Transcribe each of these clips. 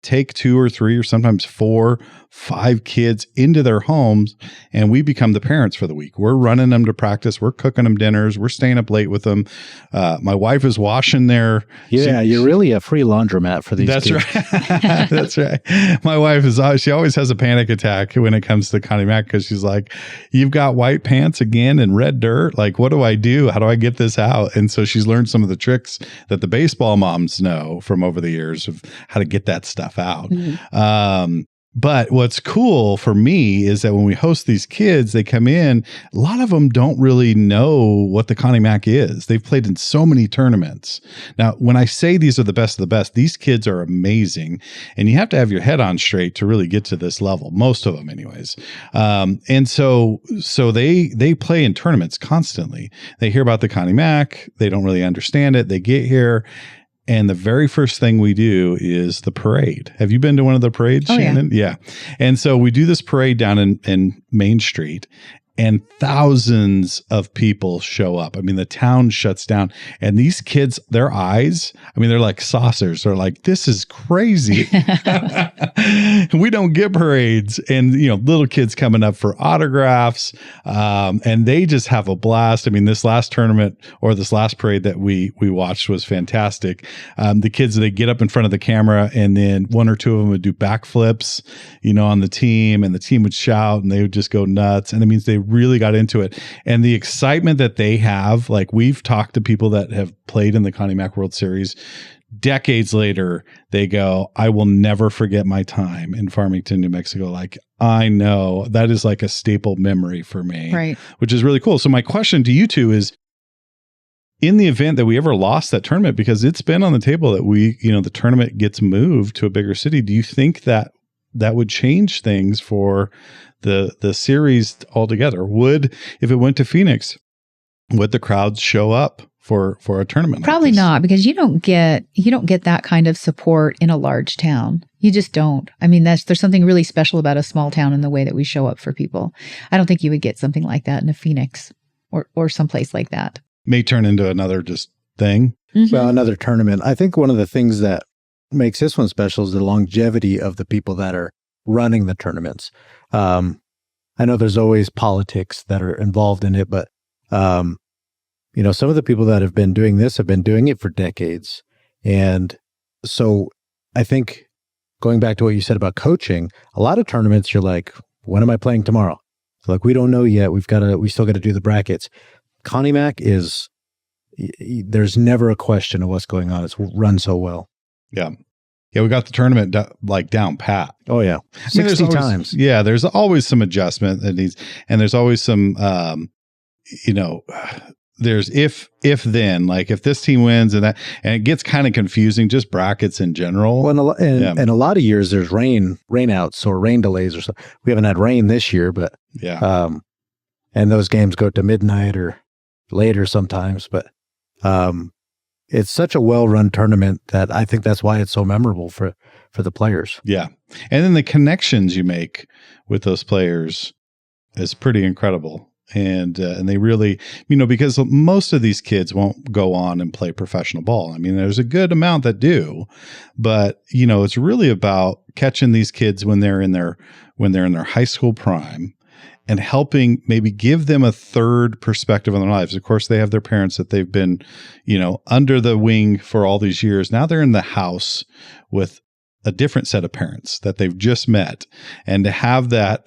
take 2 or 3 or sometimes 4, 5 kids into their homes, and we become the parents for the week. We're running them to practice. We're cooking them dinners. We're staying up late with them. My wife is washing their... Yeah, you're really a free laundromat for these That's kids. right. That's right. My wife she always has a panic attack when it comes to Connie Mack, because she's like, you've got white pants again and red dirt. Like, what do I do? How do I get this out? And so she's learned some of the tricks that the baseball moms know from over the years of how to get that stuff out. Mm-hmm. But what's cool for me is that when we host these kids, they come in, a lot of them don't really know what the Connie Mack is. They've played in so many tournaments. Now, when I say these are the best of the best, these kids are amazing, and you have to have your head on straight to really get to this level. Most of them anyways. And so they play in tournaments constantly. They hear about the Connie Mack. They don't really understand it. They get here. And the very first thing we do is the parade. Have you been to one of the parades, Shannon? Yeah. And so we do this parade down in Main Street, and thousands of people show up. I mean, the town shuts down, and these kids, their eyes, I mean, they're like saucers. They're like, this is crazy. We don't get parades. And, little kids coming up for autographs, and they just have a blast. I mean, this last tournament or this last parade that we watched was fantastic. The kids, they get up in front of the camera, and then 1 or 2 of them would do backflips, on the team, and the team would shout, and they would just go nuts. And it means they really got into it. And the excitement that they have, like, we've talked to people that have played in the Connie Mack World Series decades later, they go, I will never forget my time in Farmington, New Mexico. Like, I know that is like a staple memory for me, right? Which is really cool. So my question to you two is, in the event that we ever lost that tournament, because it's been on the table that the tournament gets moved to a bigger city, do you think that would change things for the series altogether? If it went to Phoenix, would the crowds show up for a tournament? Probably not, because you don't get that kind of support in a large town. You just don't. I mean, there's something really special about a small town in the way that we show up for people. I don't think you would get something like that in a Phoenix or someplace like that. May turn into another just thing. Mm-hmm. Well, another tournament. I think one of the things that makes this one special is the longevity of the people that are running the tournaments. I know there's always politics that are involved in it, but some of the people that have been doing this have been doing it for decades. And so I think, going back to what you said about coaching, a lot of tournaments, you're like, when am I playing tomorrow? It's like, we don't know yet. We still got to do the brackets. Connie Mack there's never a question of what's going on. It's run so well. Yeah. Yeah, we got the tournament down pat. Oh yeah, 60 times. Yeah, there's always some adjustment that needs, and there's always some, there's if then, like if this team wins and it gets kind of confusing, just brackets in general. Well, and a lot of years there's rainouts or rain delays or something. We haven't had rain this year, but yeah, and those games go to midnight or later sometimes, but it's such a well-run tournament that I think that's why it's so memorable for the players. Yeah. And then the connections you make with those players is pretty incredible. And they really, because most of these kids won't go on and play professional ball. I mean, there's a good amount that do, but it's really about catching these kids when they're in their high school prime, and helping maybe give them a third perspective on their lives. Of course, they have their parents that they've been, under the wing for all these years. Now they're in the house with a different set of parents that they've just met, and to have that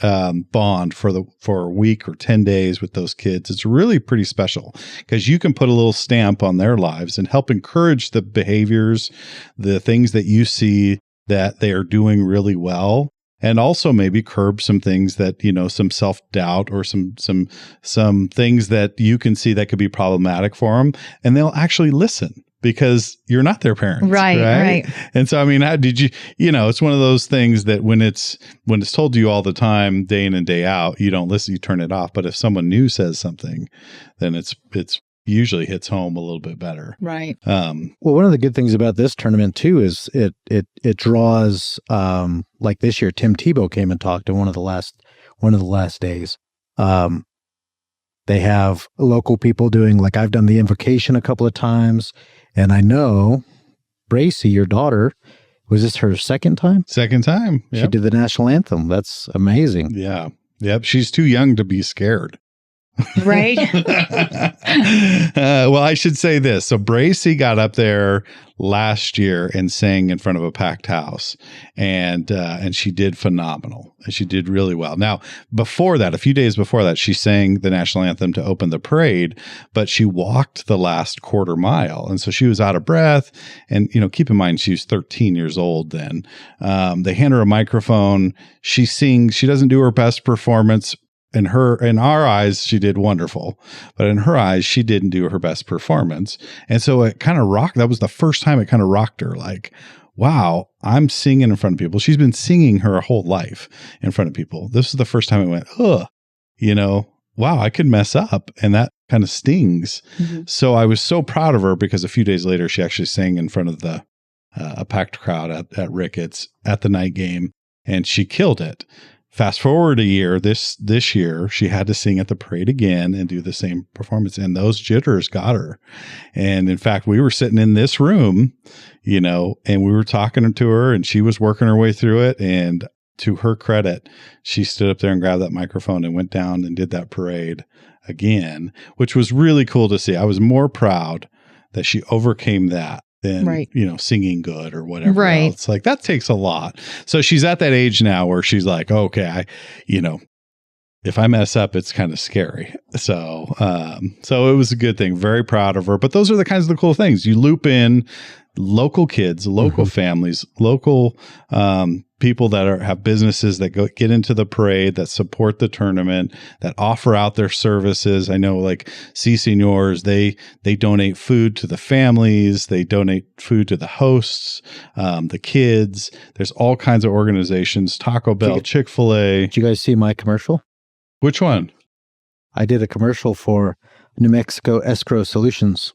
bond for a week or 10 days with those kids, it's really pretty special, because you can put a little stamp on their lives and help encourage the behaviors, the things that you see that they are doing really well. And also maybe curb some things that, some self-doubt or some things that you can see that could be problematic for them. And they'll actually listen, because you're not their parents. Right. And so, I mean, how did you, it's one of those things that when it's told to you all the time, day in and day out, you don't listen, you turn it off. But if someone new says something, then it's usually hits home a little bit better. Right. Well, one of the good things about this tournament too is it draws, like this year, Tim Tebow came and talked in one of the last days. They have local people doing, like I've done the invocation a couple of times, and I know Bracy, your daughter, Was this her second time? Second time. She Yep. did the national anthem. That's amazing. Yeah. Yep. She's too young to be scared. Right. Well, I should say this. So Bracy got up there last year and sang in front of a packed house, and she did phenomenal. She did really well. Now, before that, a few days before that, she sang the national anthem to open the parade, but she walked the last quarter mile, and so she was out of breath. And keep in mind she was 13 years old then. They hand her a microphone. She sings. She doesn't do her best performance. In our eyes, she did wonderful, but in her eyes, she didn't do her best performance. And so it kind of rocked. That was the first time it kind of rocked her. Like, wow, I'm singing in front of people. She's been singing her whole life in front of people. This is the first time it went, wow, I could mess up. And that kind of stings. Mm-hmm. So I was so proud of her because a few days later, she actually sang in front of a packed crowd at Ricketts at the night game, and she killed it. Fast forward a year, this year, she had to sing at the parade again and do the same performance. And those jitters got her. And in fact, we were sitting in this room, and we were talking to her, and she was working her way through it. And to her credit, she stood up there and grabbed that microphone and went down and did that parade again, which was really cool to see. I was more proud that she overcame that than, singing good or whatever else. Like, that takes a lot. So she's at that age now where she's like, okay, if I mess up, it's kind of scary. So it was a good thing. Very proud of her. But those are the kinds of the cool things. You loop in local kids, local families, local people that have businesses that get into the parade, that support the tournament, that offer out their services. I know, like C Seniors, they donate food to the families, they donate food to the hosts, the kids. There's all kinds of organizations, Taco Bell, Chick-fil-A. Did you guys see my commercial? Which one? I did a commercial for New Mexico Escrow Solutions.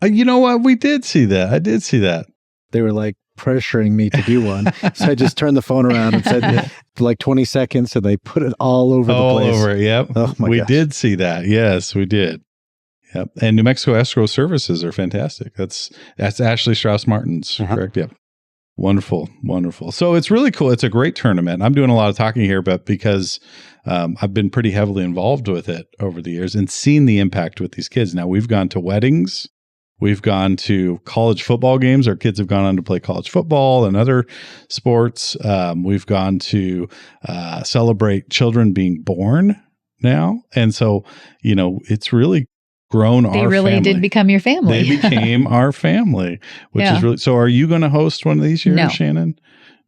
You know what? We did see that. I did see that. They were like pressuring me to do one. So I just turned the phone around and said like 20 seconds. So they put it all over the place. All over it. Yep. Oh my gosh. Did see that. Yes, we did. Yep. And New Mexico Escrow Services are fantastic. That's Ashley Strauss Martin's, correct? Yep. Wonderful. Wonderful. So it's really cool. It's a great tournament. I'm doing a lot of talking here, but because I've been pretty heavily involved with it over the years and seen the impact with these kids. Now, we've gone to weddings. We've gone to college football games. Our kids have gone on to play college football and other sports. We've gone to celebrate children being born now. And so, it's really grown our family. They really did become your family. They became our family, which is really, so are you going to host one of these years, no. Shannon?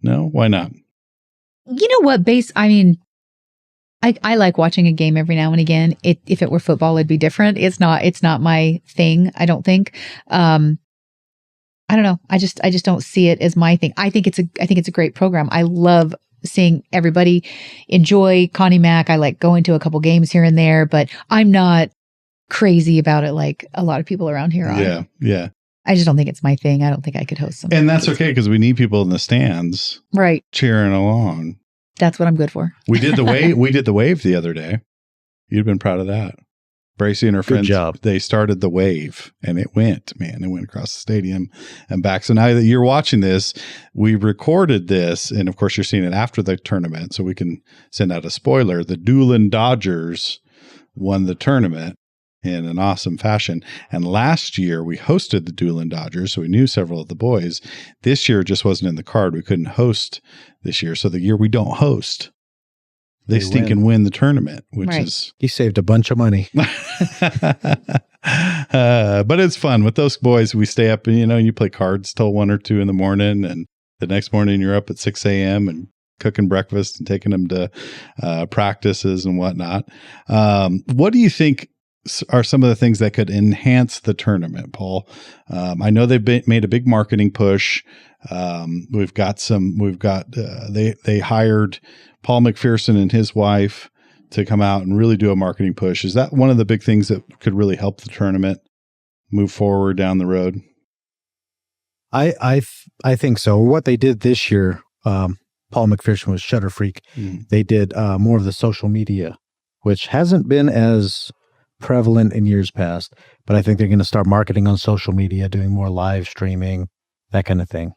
No? Why not? You know what, I like watching a game every now and again. If it were football, it'd be different. It's not my thing, I don't think. I don't know. I just don't see it as my thing. I think it's a great program. I love seeing everybody enjoy Connie Mack. I like going to a couple games here and there, but I'm not crazy about it like a lot of people around here are. Yeah. Yeah. I just don't think it's my thing. I don't think I could host something. And that's okay, because we need people in the stands, right, cheering along. That's what I'm good for. We did the wave the other day. You'd been proud of that. Bracy and her friends, good job. They started the wave, and it went across the stadium and back. So now that you're watching this, we recorded this, and of course you're seeing it after the tournament, so we can send out a spoiler. The Doolin Dodgers won the tournament in an awesome fashion. And last year we hosted the Doolin Dodgers, so we knew several of the boys. This year just wasn't in the card. We couldn't host this year. So the year we don't host, they stinking win the tournament, which is... You saved a bunch of money. But it's fun. With those boys, we stay up and, you play cards till 1 or 2 in the morning. And the next morning you're up at 6 a.m. and cooking breakfast and taking them to practices and whatnot. What do you think are some of the things that could enhance the tournament, Paul? I know they've made a big marketing push. They hired Paul McPherson and his wife to come out and really do a marketing push. Is that one of the big things that could really help the tournament move forward down the road? I think so. What they did this year, Paul McPherson was Shutter Freak. They did more of the social media, which hasn't been as prevalent in years past, but I think they're going to start marketing on social media, doing more live streaming, that kind of thing.